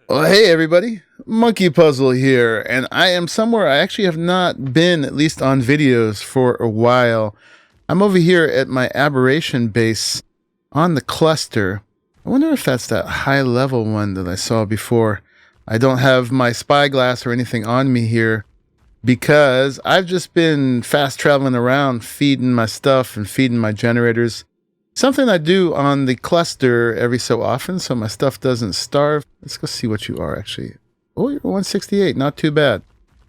Well, hey everybody, MonkeyPuzzle here, and I am somewhere I actually have not been, at least on videos, for a while. I'm over here at my Aberration base on the cluster. I wonder if that's that high level one that I saw before. I don't have my spyglass or anything on me here because I've just been fast traveling around feeding my stuff and feeding my generators. Something I do on the cluster every so often so my stuff doesn't starve. Let's go see what you are actually. Oh, you're 168, not too bad.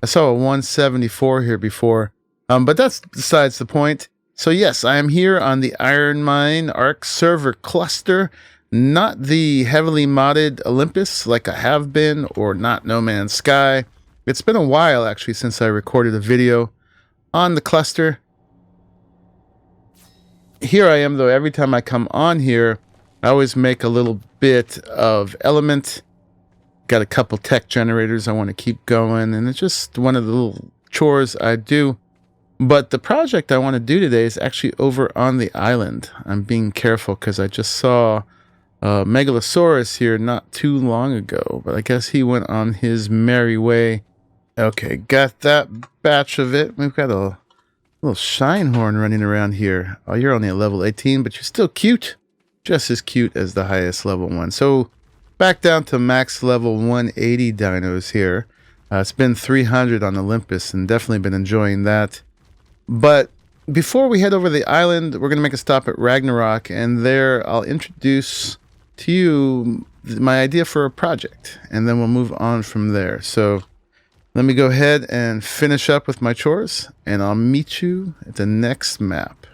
I saw a 174 here before, but that's besides the point. So yes, I am here on the IronMine ARK server cluster, not the heavily modded Olympus like I have been, or not No Man's Sky. It's been a while actually since I recorded a video on the cluster. Here I am though, every time I come on here, I always make a little bit of element. Got a couple tech generators I want to keep going, and it's just one of the little chores I do. But the project I want to do today is actually over on the island. I'm being careful because I just saw a Megalosaurus here not too long ago, but I guess he went on his merry way. Okay, got that batch of it. We've got a little Shinehorn running around here. Oh, you're only at level 18, but you're still cute. Just as cute as the highest level one. So back down to max level 180 dinos here. It's been 300 on Olympus and definitely been enjoying that. But before we head over the island, we're going to make a stop at Ragnarok, and there I'll introduce to you my idea for a project, and then we'll move on from there. So let me go ahead and finish up with my chores, and I'll meet you at the next map.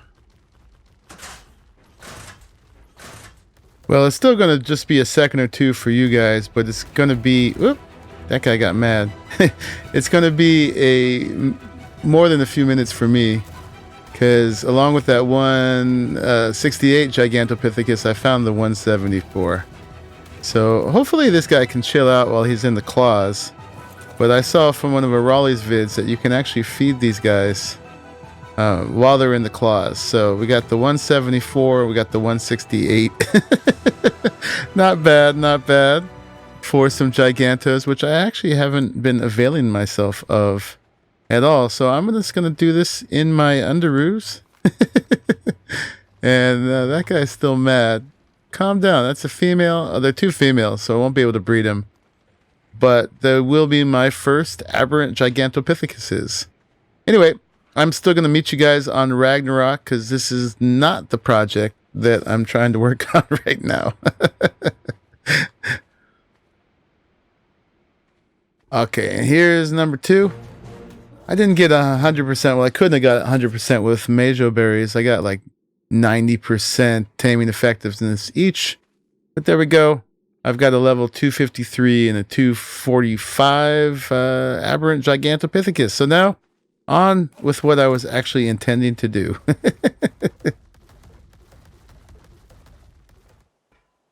Well, it's still going to just be a second or two for you guys, but it's going to be... Whoop, that guy got mad. It's going to be more than a few minutes for me, because along with that 168 Gigantopithecus, I found the 174. So hopefully this guy can chill out while he's in the claws. But I saw from one of Arahli's vids that you can actually feed these guys while they're in the claws. So we got the 174, we got the 168. Not bad, not bad. For some Gigantos, which I actually haven't been availing myself of at all. So I'm just going to do this in my underoos. And that guy's still mad. Calm down. That's a female. Oh, they're two females, so I won't be able to breed them. But there will be my first aberrant Gigantopithecus. Anyway, I'm still going to meet you guys on Ragnarok because this is not the project that I'm trying to work on right now. Okay, and here's number 2. I didn't get 100%. Well, I couldn't have got 100% with Majo berries. I got like 90% taming effectiveness each. But there we go. I've got a level 253 and a 245 aberrant Gigantopithecus. So now, on with what I was actually intending to do.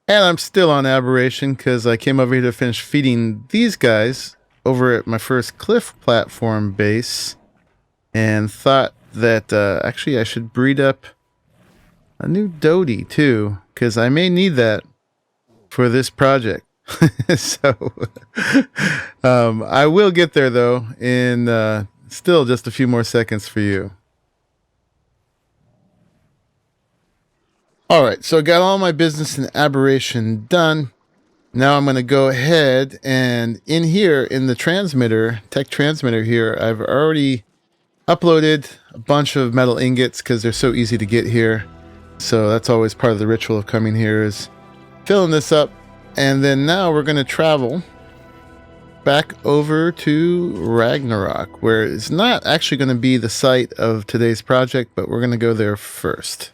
And I'm still on Aberration because I came over here to finish feeding these guys over at my first cliff platform base. And thought that actually I should breed up a new Dodie too, because I may need that for this project. So I will get there though in still just a few more seconds for you. All right, so I got all my business in Aberration done. Now I'm going to go ahead and in here in the transmitter, tech transmitter here, I've already uploaded a bunch of metal ingots because they're so easy to get here. So that's always part of the ritual of coming here is filling this up. And then now we're going to travel back over to Ragnarok, where it's not actually going to be the site of today's project, but we're going to go there first.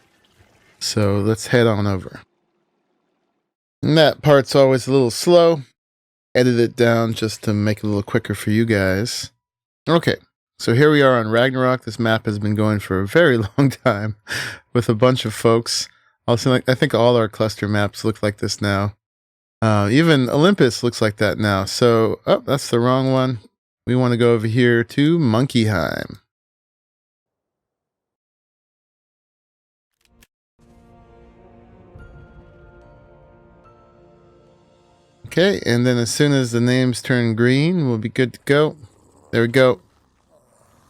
So let's head on over. And that part's always a little slow. Edit it down just to make it a little quicker for you guys. Okay, so here we are on Ragnarok. This map has been going for a very long time with a bunch of folks. Also, I think all our cluster maps look like this now. Even Olympus looks like that now. So, oh, that's the wrong one. We want to go over here to Monkeyheim. Okay, and then as soon as the names turn green, we'll be good to go. There we go.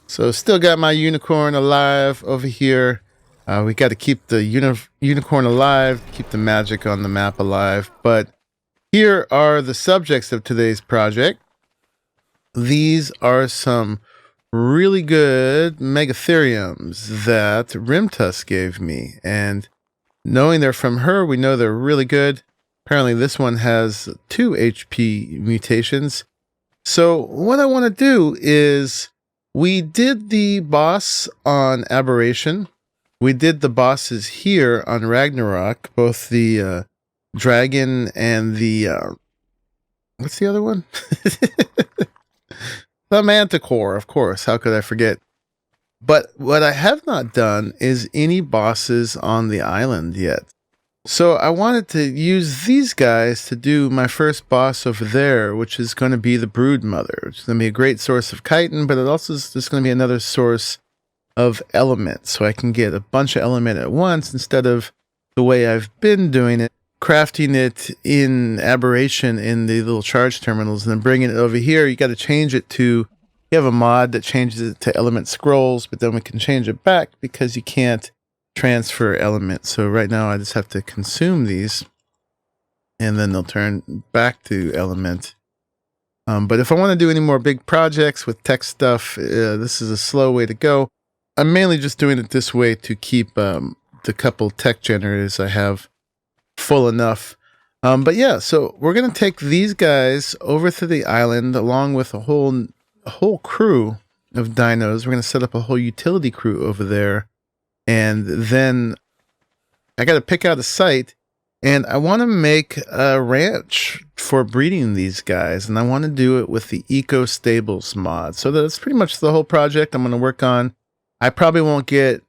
So still got my unicorn alive over here. We got to keep the unicorn alive, keep the magic on the map alive. But here are the subjects of today's project. These are some really good megatheriums that Rimtusk gave me. And knowing they're from her, we know they're really good. Apparently this one has 2 HP mutations. So what I want to do is, we did the boss on Aberration. We did the bosses here on Ragnarok, both the dragon and the what's the other one? The manticore, of course. How could I forget? But what I have not done is any bosses on the island yet. So I wanted to use these guys to do my first boss over there, which is going to be the Brood Mother. It's going to be a great source of chitin, but it also is just going to be another source of element. So I can get a bunch of element at once instead of the way I've been doing it, crafting it in Aberration in the little charge terminals and then bringing it over here. You got to change it to, you have a mod that changes it to element scrolls, but then we can change it back because you can't transfer element. So right now I just have to consume these and then they'll turn back to element. But if I want to do any more big projects with tech stuff, this is a slow way to go. I'm mainly just doing it this way to keep the couple tech generators I have full enough. But yeah, so we're going to take these guys over to the island along with a whole crew of dinos. We're going to set up a whole utility crew over there. And then I got to pick out a site, and I want to make a ranch for breeding these guys. And I want to do it with the Eco Stables mod. So that's pretty much the whole project I'm going to work on. I probably won't get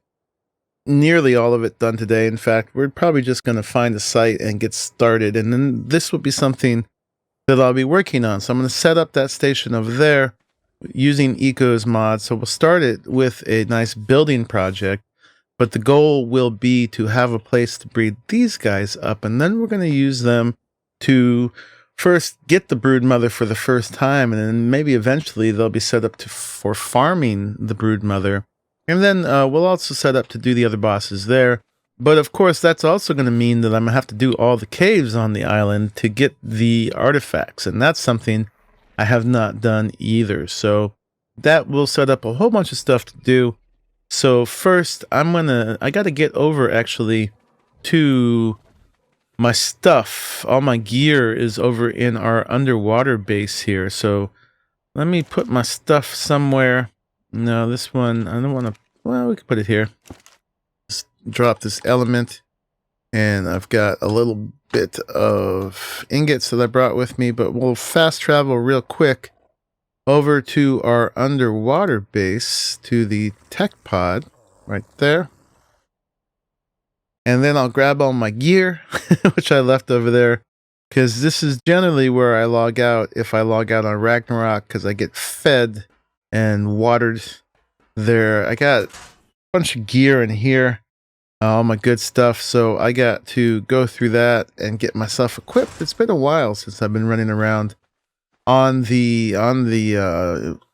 nearly all of it done today. In fact, we're probably just going to find a site and get started. And then this will be something that I'll be working on. So I'm going to set up that station over there using Eco's mod. So we'll start it with a nice building project. But the goal will be to have a place to breed these guys up, and then we're going to use them to first get the brood mother for the first time, and then maybe eventually they'll be set up for farming the brood mother. And then we'll also set up to do the other bosses there. But of course, that's also going to mean that I'm going to have to do all the caves on the island to get the artifacts, and that's something I have not done either. So that will set up a whole bunch of stuff to do. So first, I got to get over actually to my stuff. All my gear is over in our underwater base here. So let me put my stuff somewhere. No, this one, I don't want to, well, we can put it here. Just drop this element. And I've got a little bit of ingots that I brought with me, but we'll fast travel real quick over to our underwater base, to the tech pod right there. And then I'll grab all my gear, which I left over there, because this is generally where I log out if I log out on Ragnarok, because I get fed and watered there. I got a bunch of gear in here, all my good stuff, so I got to go through that and get myself equipped. It's been a while since I've been running around on the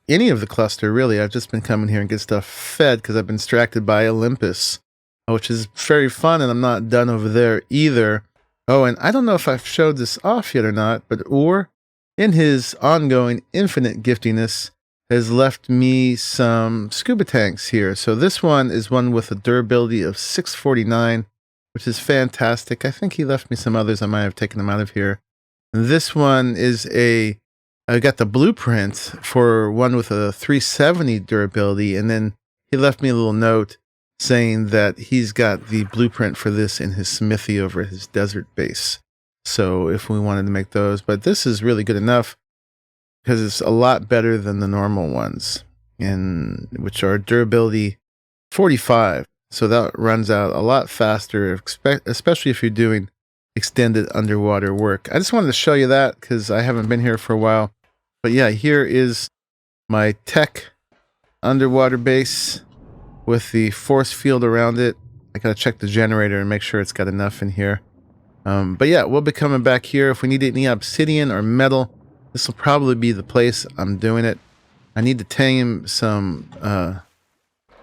any of the cluster, really. I've just been coming here and get stuff fed because I've been distracted by Olympus, which is very fun, and I'm not done over there either. Oh, and I don't know if I've showed this off yet or not, but Ur, in his ongoing infinite giftiness, has left me some scuba tanks here. So this one is one with a durability of 649, which is fantastic. I think he left me some others. I might have taken them out of here. And this one is I got the blueprint for one with a 370 durability, and then he left me a little note saying that he's got the blueprint for this in his smithy over at his desert base. So if we wanted to make those, but this is really good enough because it's a lot better than the normal ones, and which are durability 45. So that runs out a lot faster, especially if you're doing extended underwater work. I just wanted to show you that because I haven't been here for a while. But yeah, here is my tech underwater base with the force field around it. I gotta check the generator and make sure it's got enough in here. But yeah, we'll be coming back here. If we need any obsidian or metal, this will probably be the place I'm doing it. I need to tame some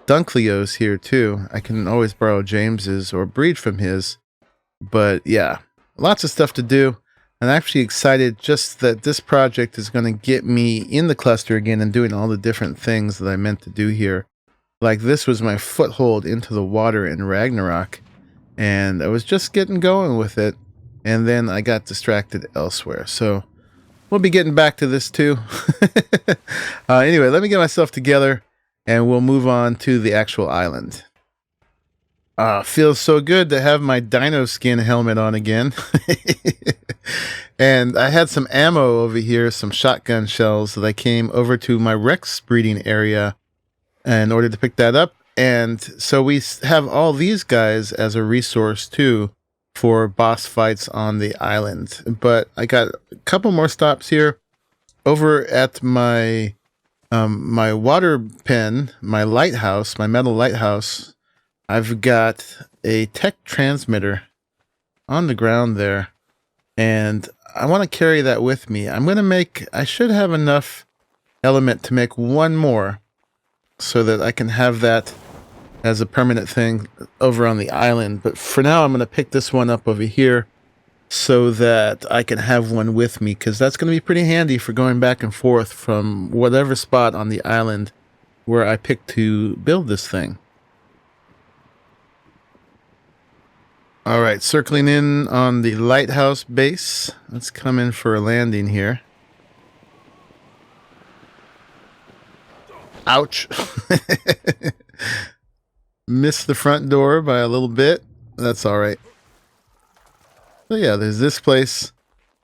Dunkleos here too. I can always borrow James's or breed from his. But yeah, lots of stuff to do. I'm actually excited just that this project is going to get me in the cluster again and doing all the different things that I meant to do here. Like this was my foothold into the water in Ragnarok. And I was just getting going with it. And then I got distracted elsewhere. So we'll be getting back to this too. Anyway, let me get myself together and we'll move on to the actual island. Feels so good to have my dino skin helmet on again. And I had some ammo over here, some shotgun shells that I came over to my Rex breeding area in order to pick that up. And so we have all these guys as a resource too for boss fights on the island. But I got a couple more stops here over at my my water pen, my lighthouse, my metal lighthouse. I've got a tech transmitter on the ground there, and I want to carry that with me. I should have enough element to make one more so that I can have that as a permanent thing over on the island. But for now, I'm going to pick this one up over here so that I can have one with me, because that's going to be pretty handy for going back and forth from whatever spot on the island where I picked to build this thing. All right, circling in on the lighthouse base. Let's come in for a landing here. Ouch. Missed the front door by a little bit. That's all right. So yeah, there's this place.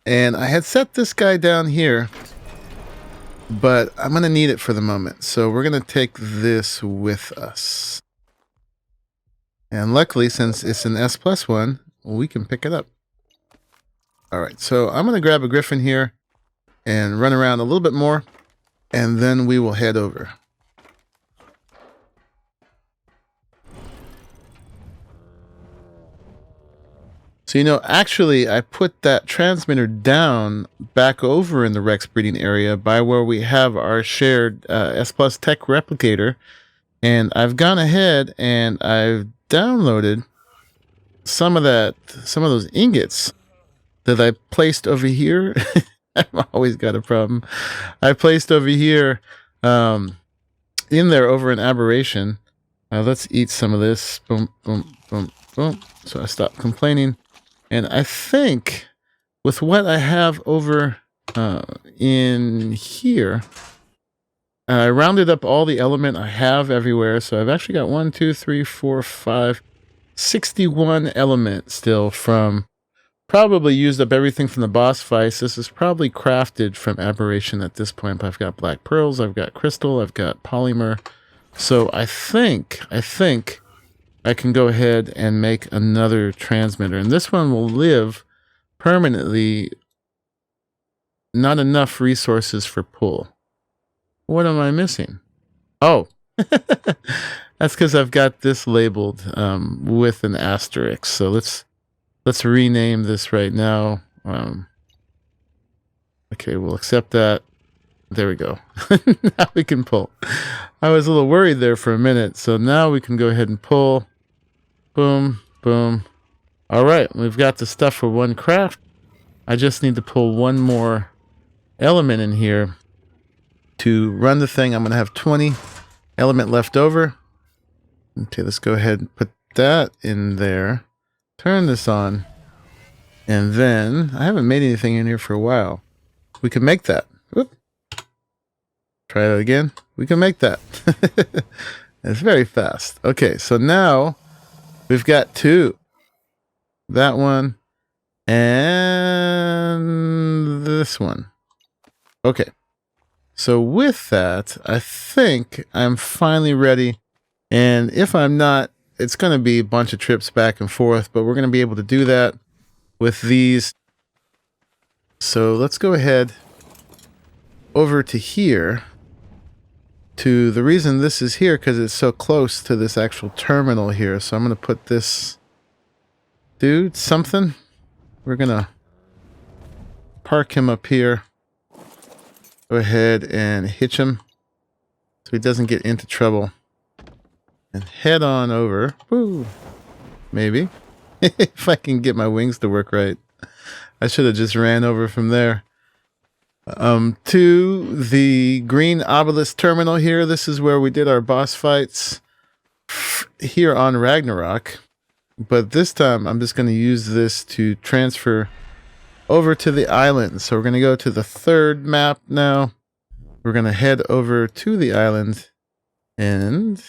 And I had set this guy down here, but I'm going to need it for the moment. So we're going to take this with us. And luckily, since it's an S+ one, we can pick it up. All right, so I'm going to grab a griffin here and run around a little bit more, and then we will head over. So, actually, I put that transmitter down back over in the Rex breeding area by where we have our shared S+ tech replicator. And I've gone ahead and I've downloaded some of those ingots that I placed over here. I've always got a problem. I placed over here in there over in Aberration. Let's eat some of this. Boom, boom, boom, boom. So I stopped complaining. And I think with what I have over in here, I rounded up all the element I have everywhere. So I've actually got 1, 2, 3, 4, 5, 61 element still from, probably used up everything from the boss fights. This is probably crafted from Aberration at this point. But I've got black pearls, I've got crystal, I've got polymer. So I think I can go ahead and make another transmitter. And this one will live permanently. Not enough resources for pull. What am I missing? Oh, that's because I've got this labeled with an asterisk. So let's rename this right now. Okay, we'll accept that. There we go. Now we can pull. I was a little worried there for a minute. So now we can go ahead and pull. Boom, boom. All right, we've got the stuff for one craft. I just need to pull one more element in here to run the thing. I'm going to have 20 element left over. Okay, let's go ahead and put that in there. Turn this on. And then, I haven't made anything in here for a while. We can make that. Whoop. Try that again. We can make that. It's very fast. Okay, so now we've got 2. That one and this one. Okay. So with that, I think I'm finally ready. And if I'm not, it's going to be a bunch of trips back and forth, but we're going to be able to do that with these. So let's go ahead over to here. To the reason this is here, because it's so close to this actual terminal here. So I'm going to put this dude something we're gonna park him up here. Go ahead and hitch him so he doesn't get into trouble. And head on over. Woo! Maybe. If I can get my wings to work right. I should have just ran over from there. To the green obelisk terminal here. This is where we did our boss fights here on Ragnarok. But this time I'm just going to use this to transfer over to the island. So we're going to go to the third map now. We're going to head over to the island, and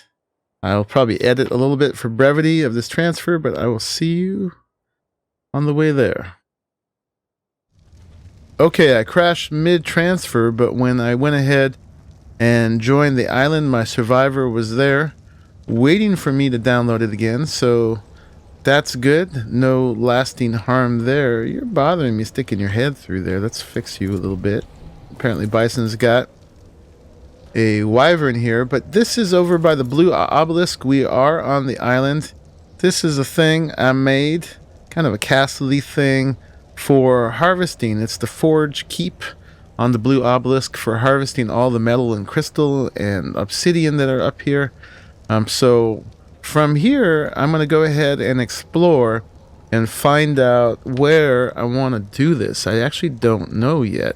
I'll probably edit a little bit for brevity of this transfer, but I will see you on the way there. Okay, I crashed mid-transfer, but when I went ahead and joined the island, my survivor was there waiting for me to download it again, so that's good. No lasting harm there. You're bothering me sticking your head through there. Let's fix you a little bit. Apparently Bison's got a wyvern here, but this is over by the blue obelisk. We are on the island. This is a thing I made, kind of a castle-y thing for harvesting. It's the forge keep on the blue obelisk for harvesting all the metal and crystal and obsidian that are up here. So from here, I'm going to go ahead and explore and find out where I want to do this. I actually don't know yet,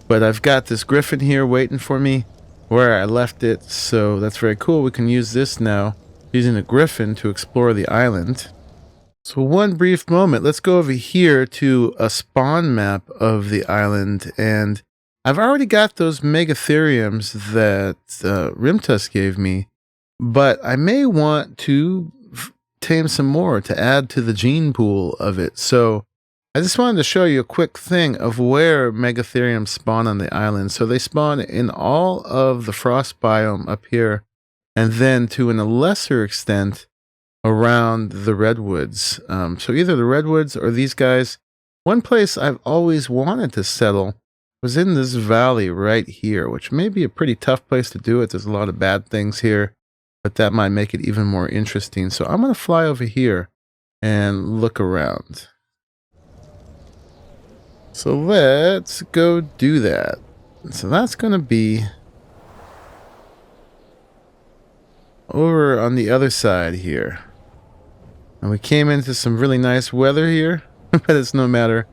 but I've got this griffin here waiting for me where I left it, so that's very cool. We can use this now, using a griffin to explore the island. So one brief moment, let's go over here to a spawn map of the island, and I've already got those megatheriums that Rimtus gave me, but I may want to tame some more to add to the gene pool of it. So I just wanted to show you a quick thing of where megatheriums spawn on the island. So they spawn in all of the frost biome up here, and then to a lesser extent around the redwoods. So either the redwoods or these guys. One place I've always wanted to settle was in this valley right here, which may be a pretty tough place to do it. There's a lot of bad things here, but that might make it even more interesting. So I'm going to fly over here and look around. So let's go do that. So that's going to be over on the other side here. And we came into some really nice weather here, but it's no matter.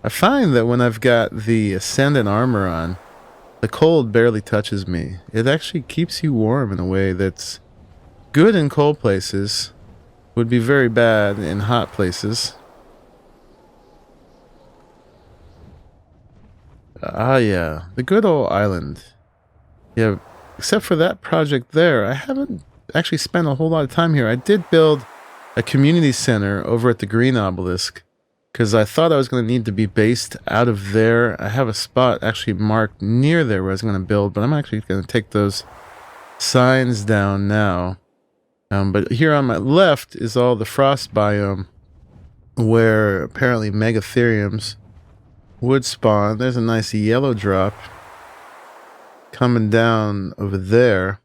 I find that when I've got the Ascendant armor on, the cold barely touches me. It actually keeps you warm in a way that's good in cold places, would be very bad in hot places. Ah, yeah, the good old island. Yeah, except for that project there, I haven't actually spent a whole lot of time here. I did build a community center over at the green obelisk because I thought I was going to need to be based out of there. I have a spot actually marked near there where I was going to build, but I'm actually going to take those signs down now. But here on my left is all the frost biome where apparently megatheriums would spawn. There's a nice yellow drop coming down over there.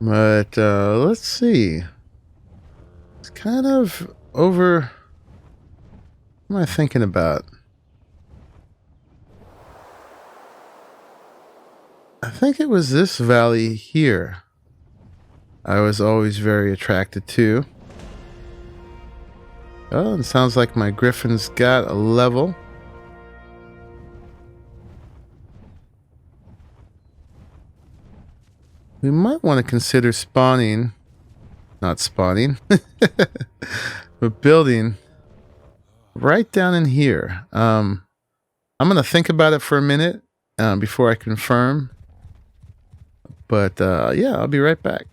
But let's see. It's kind of over. What am I thinking about? I think it was this valley here I was always very attracted to. Oh, it sounds like my griffin's got a level. We might want to consider spawning, not spawning, but building right down in here. I'm going to think about it for a minute before I confirm. But yeah, I'll be right back.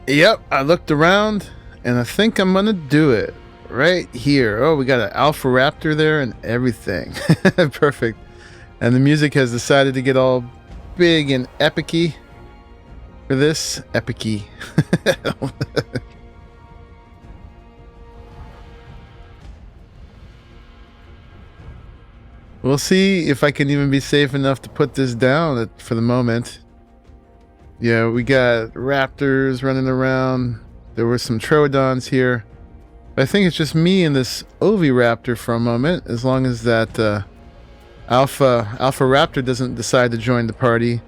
Yep, I looked around and I think I'm going to do it. Right here. Oh, we got an alpha raptor there and everything. Perfect. And the music has decided to get all big and epic-y for this. Epic-y. We'll see if I can even be safe enough to put this down for the moment. Yeah, we got raptors running around. There were some troodons here. I think it's just me and this oviraptor for a moment, as long as that alpha raptor doesn't decide to join the party.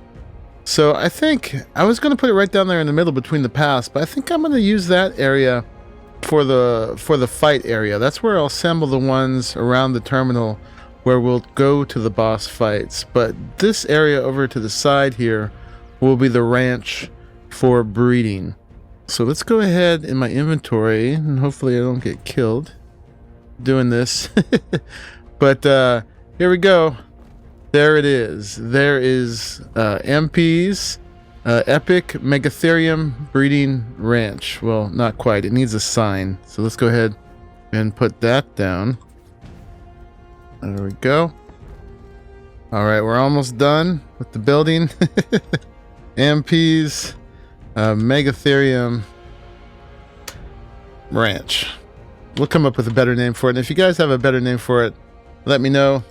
So I think I was going to put it right down there in the middle between the paths, but I think I'm going to use that area for the fight area. That's where I'll assemble the ones around the terminal where we'll go to the boss fights. But this area over to the side here will be the ranch for breeding. So let's go ahead in my inventory, and hopefully I don't get killed doing this. But here we go. There it is. There is MP's Epic Megatherium Breeding Ranch. Well, not quite. It needs a sign. So let's go ahead and put that down. There we go. All right, we're almost done with the building. MP's Megatherium Ranch. We'll come up with a better name for it. And if you guys have a better name for it, let me know.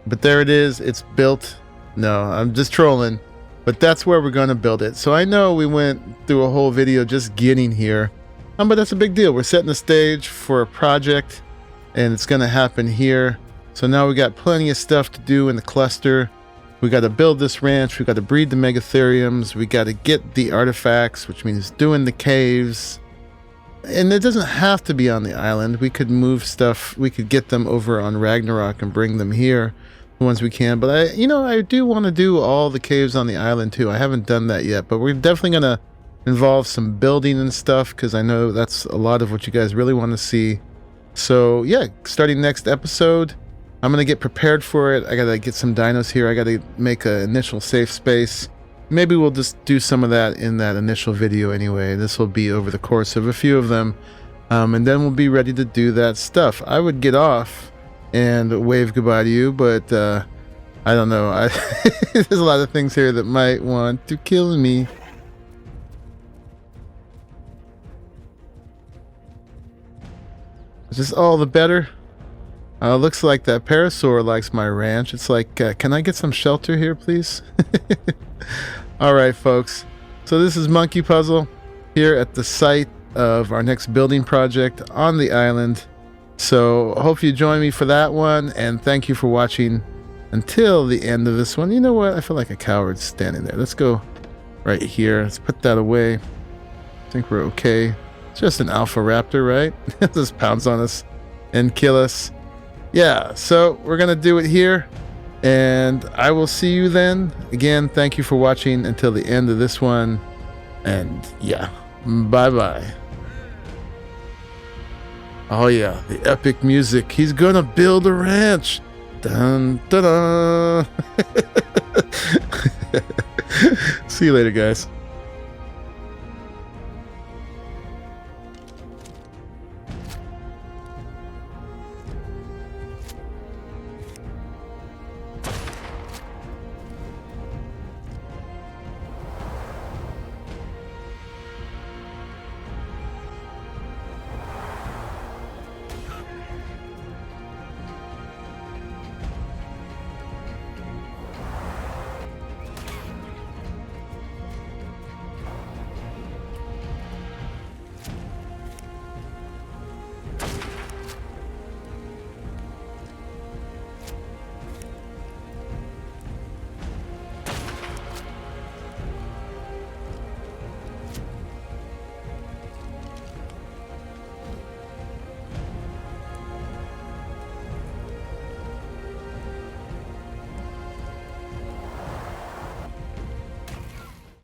But there it is. It's built. No, I'm just trolling. But that's where we're going to build it. So I know we went through a whole video just getting here. But that's a big deal. We're setting the stage for a project. And it's going to happen here. So now we got plenty of stuff to do in the cluster. We got to build this ranch. We got to breed the Megatheriums. We got to get the artifacts, which means doing the caves. And it doesn't have to be on the island. We could move stuff. We could get them over on Ragnarok and bring them here, the ones we can. But I do want to do all the caves on the island too. I haven't done that yet, but we're definitely going to involve some building and stuff, because I know that's a lot of what you guys really want to see. So yeah, starting next episode, I'm going to get prepared for it. I got to get some dinos here. I got to make an initial safe space. Maybe we'll just do some of that in that initial video anyway. This will be over the course of a few of them. And then we'll be ready to do that stuff. I would get off and wave goodbye to you, but I don't know. There's a lot of things here that might want to kill me. Is this all the better? Looks like that parasaur likes my ranch. It's like, can I get some shelter here, please? Alright, folks. So this is MonkeyPuzzle here at the site of our next building project on the island. So hope you join me for that one, and thank you for watching until the end of this one. You know what? I feel like a coward standing there. Let's go right here. Let's put that away. I think we're okay. It's just an alpha raptor, right? Just pounce on us and kill us. Yeah, so we're going to do it here, and I will see you then. Again, thank you for watching until the end of this one, and yeah, bye-bye. Oh yeah, the epic music. He's going to build a ranch. Dun, dun, dun. See you later, guys.